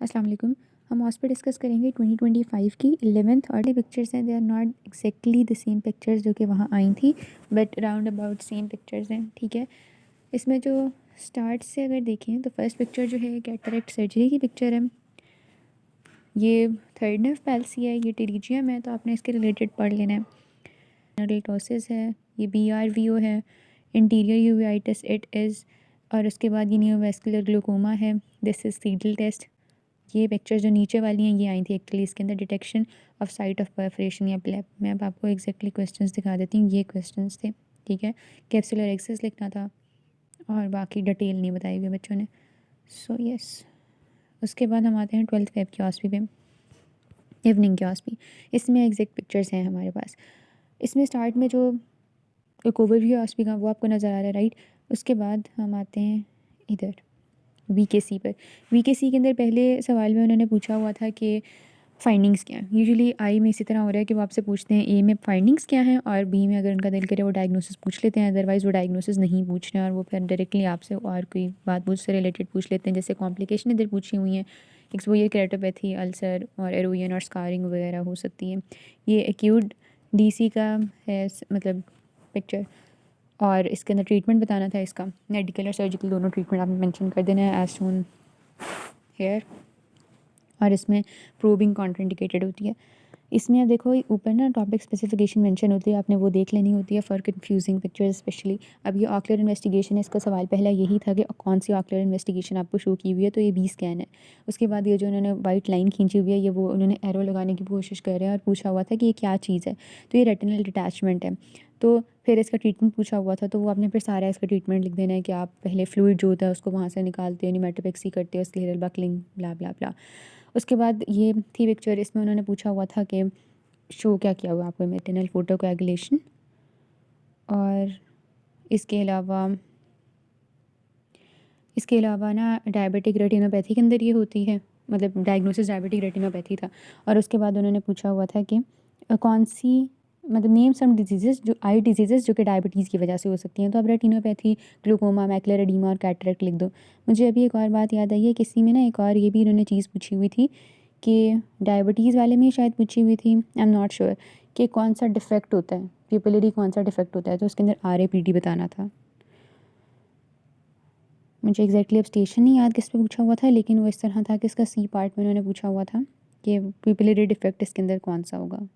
अस्सलाम वालेकुम। हम आज पे डिस्कस करेंगे 2025 की 11th और पिक्चर्स हैं। They are not exactly the same pictures जो कि वहाँ आई थी, but round about same pictures हैं। ठीक है, इसमें जो स्टार्ट से अगर देखें तो फर्स्ट पिक्चर जो है कैटरेक्ट सर्जरी की पिक्चर है। ये थर्ड नर्व पैल्सी है, ये टेरिजियम है, तो आपने इसके रिलेटेड पढ़ लेना है। एनालिटोसिस है, ये BRVO है, इंटीरियर यूवेइटिस इट इज़, और उसके बाद ये न्यूरोवास्कुलर ग्लूकोमा है। This is Seidel test. ये पिक्चर जो नीचे वाली हैं ये आई थी एक्चुअली इसके अंदर detection of site of perforation या प्लेप। मैं अब आपको एग्जैक्टली क्वेश्चंस दिखा देती हूँ। ये क्वेश्चंस थे, ठीक है। कैप्सुलर एक्सेस लिखना था और बाकी डिटेल नहीं बताई हुई बच्चों ने। सो यस, उसके बाद हम आते हैं 12th वेब क्योसपी पे, इवनिंग क्योसपी। इसमें एग्जैक्ट पिक्चर्स हैं हमारे पास। इसमें स्टार्ट में जो एक ओवरव्यू क्योसपी का वो आपको नज़र आ रहा है, राइट। उसके बाद हम आते हैं इधर VKC पर। VKC के अंदर पहले सवाल में उन्होंने पूछा हुआ था कि फाइंडिंग्स क्या हैं। यूजुअली आई में इसी तरह हो रहा है कि वो आपसे पूछते हैं ए में फाइंडिंग्स क्या हैं, और बी में अगर उनका दिल करे वो डायग्नोसिस पूछ लेते हैं, अदरवाइज़ वो डायग्नोसिस नहीं पूछ रहे हैं और वो फिर डायरेक्टली आपसे और कोई बात से रिलेटेड पूछ लेते हैं। जैसे कॉम्प्लिकेशन इधर पूछी हुई हैं, एक्सपोजर केराटोपैथी, अल्सर और एरोजन और स्कारिंग वगैरह हो सकती है। ये एक्यूट DC का है मतलब पिक्चर, और इसके अंदर ट्रीटमेंट बताना था इसका। मेडिकल और सर्जिकल दोनों ट्रीटमेंट आपने मेंशन कर देना है एज सून हेयर, और इसमें प्रोबिंग कॉन्ट्राइंडिकेटेड होती है। इसमें अब देखो ऊपर ना टॉपिक स्पेसिफिकेशन मेंशन होती है, आपने वो देख लेनी होती है फॉर कंफ्यूजिंग पिक्चर्स स्पेशली। अब ये ऑक्यूलर इन्वेस्टिगेशन है, इसका सवाल पहला यही था कि कौन सी ऑक्यूलर इन्वेस्टिगेशन आपको शो की हुई है, तो ये B स्कैन है। उसके बाद ये जो उन्होंने वाइट लाइन खींची हुई है, ये वो उन्होंने एरो लगाने की कोशिश कर रहे हैं और पूछा हुआ था कि ये क्या चीज़ है, तो ये रेटिनल डिटैचमेंट है। तो फिर इसका ट्रीटमेंट पूछा हुआ था, तो वो आपने फिर सारा इसका ट्रीटमेंट लिख देना है कि आप पहले फ्लूइड जो होता है उसको वहाँ से निकालते हो, न्यूमेटोपेक्सी करते हो, स्क्लेरल बकलिंग, ब्ला ब्ला ब्ला। उसके बाद ये थी पिक्चर, इसमें उन्होंने पूछा हुआ था कि शो क्या किया हुआ आपको, रेटिनल फोटोकोएगुलेशन, और इसके अलावा ना डायबिटिक रेटिनोपैथी के अंदर ये होती है, मतलब डायग्नोसिस डायबिटिक रेटिनोपैथी था। और उसके बाद उन्होंने पूछा हुआ था कि कौन सी मतलब नेम सम डिजीज़ेस जो आई डिजीज़ेस जो कि डायबिटीज़ की वजह से हो सकती हैं। तो अब रेटिनोपैथी, ग्लूकोमा, मैकुलर एडीमा और कैटरेक्ट लिख दो। मुझे अभी एक और बात याद आई है, किसी में ना एक और ये भी इन्होंने चीज़ पूछी हुई थी कि डायबिटीज़ वाले में शायद पूछी हुई थी, आई एम नॉट श्योर, कि कौन सा डिफेक्ट होता है, प्यूपिलरी कौन सा डिफेक्ट होता है, तो उसके अंदर RAPD बताना था। मुझे एग्जैक्टली अब स्टेशन नहीं याद किस पे पूछा हुआ था, लेकिन वो इस तरह था कि इसका C पार्ट में उन्होंने पूछा हुआ था कि प्यूपिलरी डिफेक्ट इसके अंदर कौन सा होगा,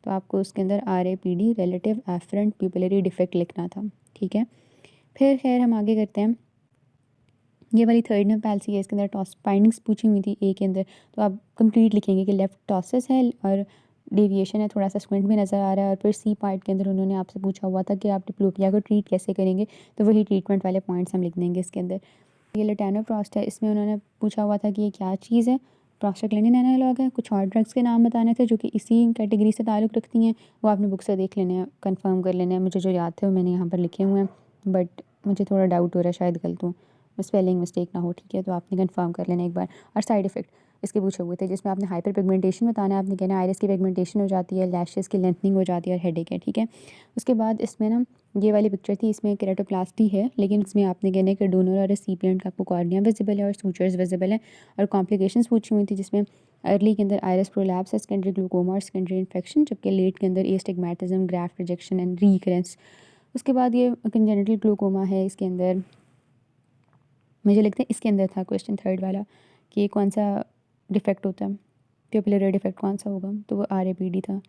तो आपको उसके अंदर RAPD relative afferent pupillary defect लिखना था, ठीक है। फिर खैर हम आगे करते हैं। ये वाली थर्ड नर्व पैल्सी है, इसके अंदर टॉस फाइंडिंग्स पूछी हुई थी A के अंदर, तो आप कंप्लीट लिखेंगे कि लेफ्ट टॉसिस है और डेविएशन है, थोड़ा सा स्क्विंट भी नज़र आ रहा है। और फिर C पार्ट के अंदर उन्होंने आपसे पूछा हुआ था कि आप डिप्लोपिया को ट्रीट कैसे करेंगे, तो वही ट्रीटमेंट वाले पॉइंट्स हम लिख देंगे इसके अंदर। ये लेटानोप्रोस्ट है, इसमें उन्होंने पूछा हुआ था कि ये क्या चीज़ है, प्रोस्टाग्लैंडिन एनालॉग है। कुछ और ड्रग्स के नाम बताने थे जो कि इसी कैटेगरी से ताल्लुक़ रखती हैं, वो आपने बुक से देख लेने हैं, कंफर्म कर लेने हैं। मुझे जो याद थे वो मैंने यहाँ पर लिखे हुए हैं, बट मुझे थोड़ा डाउट हो रहा है शायद गलत हूँ, स्पेलिंग मिस्टेक ना हो, ठीक है। तो आपने कंफर्म कर लेना एक बार। और साइड इफ़ेक्ट इसके पूछे हुए थे, जिसमें आपने हाइपर पिगमेंटेशन बताना है, आपने कहना है आइरिस की पिगमेंटेशन हो जाती है, लैशेस की लेंथनिंग हो जाती है और हेडेक है, ठीक है। उसके बाद इसमें ना ये वाली पिक्चर थी, इसमें केराटोप्लास्टी है, लेकिन इसमें आपने कहना है कि डोनर और रेसिपिएंट का आपको कॉर्निया विजिबल है और सूचर्स विजिबल है। और कॉम्प्लिकेशंस पूछी हुई थी, जिसमें अर्ली के अंदर आइरिस प्रोलैप्स है, सेकेंडरी ग्लूकोमा और सेकेंडरी इन्फेक्शन, जबकि लेट के अंदर एस्टिग्मेटिज्म, ग्राफ्ट रिजेक्शन एंड रीकरेंस। उसके बाद ये कंजेनिटल ग्लूकोमा है, इसके अंदर मुझे लगता है इसके अंदर था क्वेश्चन थर्ड वाला कि कौन सा डिफेक्ट होता है, प्यूपिलरी डिफेक्ट कौन सा होगा, तो वो RAPD था।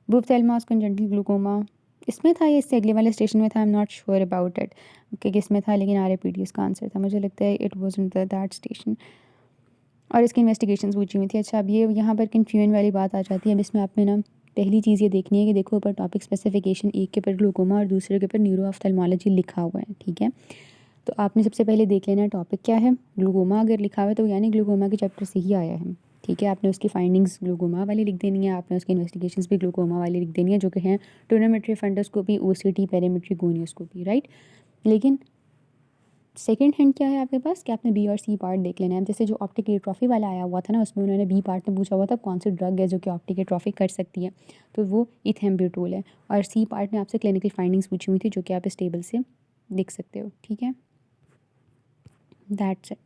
बुप्थेल्मास कंजेनिटल ग्लूकोमा इसमें था, ये इससे अगले वाले स्टेशन में था, I am not sure about it कि किस में था, लेकिन RAPD इसका आंसर था। मुझे लगता है इट वाज़न्ट दैट स्टेशन। और इसकी इन्वेस्टिगेशंस पूछी हुई थी। अच्छा, अब ये यहाँ पर कन्फ्यूजन वाली बात आ जाती है। अब इसमें आपने ना पहली चीज़ ये देखनी है कि देखो ऊपर टॉपिक स्पेसिफिकेशन एक के ऊपर ग्लूकोमा और दूसरे के ऊपर न्यूरो ऑफ्थेल्मोलॉजी लिखा हुआ है, ठीक है। तो आपने सबसे पहले देख लेना है टॉपिक क्या है। ग्लूकोमा अगर लिखा हुआ है तो यानी ग्लूकोमा के चैप्टर से ही आया है, ठीक है। आपने उसकी फाइंडिंग्स ग्लूकोमा वाली लिख देनी है, आपने उसकी इन्वेस्टिगेशंस भी ग्लूकोमा वाली लिख देनी है, जो कि हैं tonometry, fundoscopy, OCT, perimetry, gonioscopy, right. लेकिन सेकंड हैंड क्या है आपके पास कि आपने B और C पार्ट देख लेना है। जैसे जो ऑप्टिक एट्रोफी वाला आया हुआ था ना, उसमें उन्होंने B पार्ट में पूछा हुआ था कौन सी ड्रग है जो कि ऑप्टिक एट्रोफी कर सकती है, तो वो इथेम्ब्यूटोल है। और C पार्ट में आपसे क्लिनिकल फाइंडिंग्स पूछी हुई थी, जो कि आप इस टेबल से देख सकते हो, ठीक है। That's it.